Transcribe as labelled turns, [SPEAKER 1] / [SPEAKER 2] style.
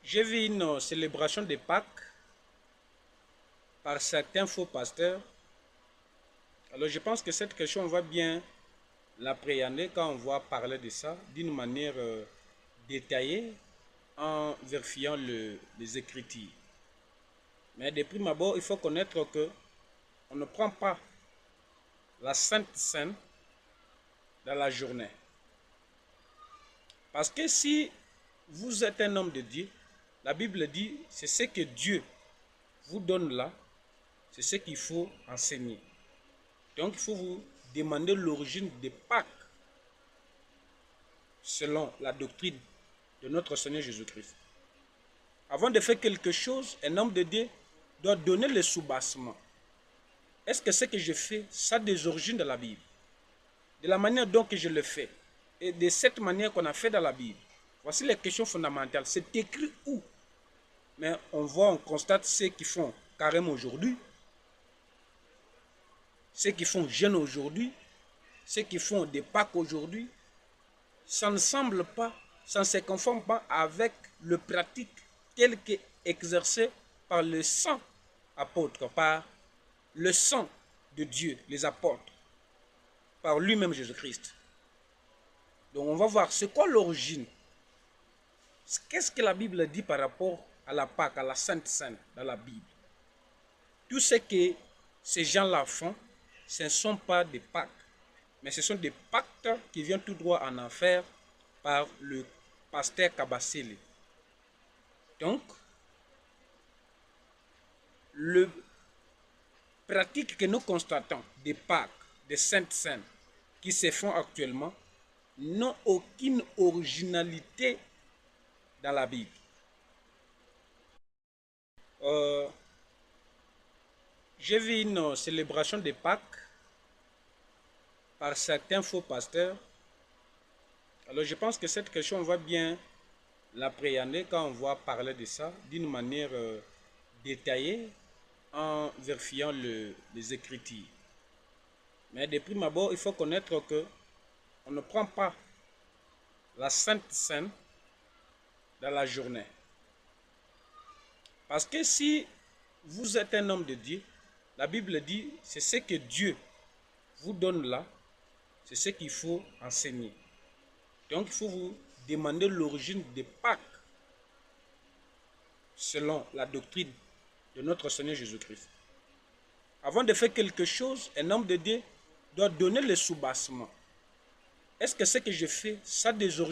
[SPEAKER 1] J'ai vu une célébration de Pâques par certains faux pasteurs. Alors je pense que cette question, on va bien l'appréhender quand on va parler de ça d'une manière détaillée en vérifiant les Écritures. Mais de prime abord, il faut connaître que on ne prend pas la Sainte Seine dans la journée. Parce que si vous êtes un homme de Dieu, la Bible dit, c'est ce que Dieu vous donne là, c'est ce qu'il faut enseigner. Donc il faut vous demander l'origine des Pâques selon la doctrine de notre Seigneur Jésus-Christ. Avant de faire quelque chose, un homme de Dieu doit donner le soubassement. Est-ce que ce que je fais, ça a des origines de la Bible? De la manière dont je le fais, et de cette manière qu'on a fait dans la Bible. Voici les questions fondamentales. C'est écrit où? Mais on voit, on constate ceux qui font carême aujourd'hui, ceux qui font jeûne aujourd'hui, ceux qui font des Pâques aujourd'hui. Ça ne semble pas, ça ne se conforme pas avec le pratique tel qu'exercé par le saint apôtre, par le sang de Dieu, les apôtres, par lui-même Jésus-Christ. Donc on va voir, c'est quoi l'origine? Qu'est-ce que la Bible dit par rapport à la Pâque, à la Sainte Seine dans la Bible? Tout ce que ces gens-là font, ce ne sont pas des Pâques, mais ce sont des pactes qui viennent tout droit en enfer par le pasteur Kabasele. Donc, le pratique que nous constatons des Pâques, des Saintes Seines qui se font actuellement, n'ont aucune originalité dans la Bible. J'ai vu une célébration de Pâques par certains faux pasteurs. Alors je pense que cette question, on va bien l'appréhender quand on va parler de ça d'une manière détaillée en vérifiant les Écritures. Mais de prime abord, il faut connaître que on ne prend pas la Sainte Seine dans la journée. Parce que si vous êtes un homme de Dieu, la Bible dit, c'est ce que Dieu vous donne là, c'est ce qu'il faut enseigner. Donc il faut vous demander l'origine des Pâques selon la doctrine de notre Seigneur Jésus-Christ. Avant de faire quelque chose, un homme de Dieu doit donner le soubassement. Est-ce que ce que je fais, ça a des origines?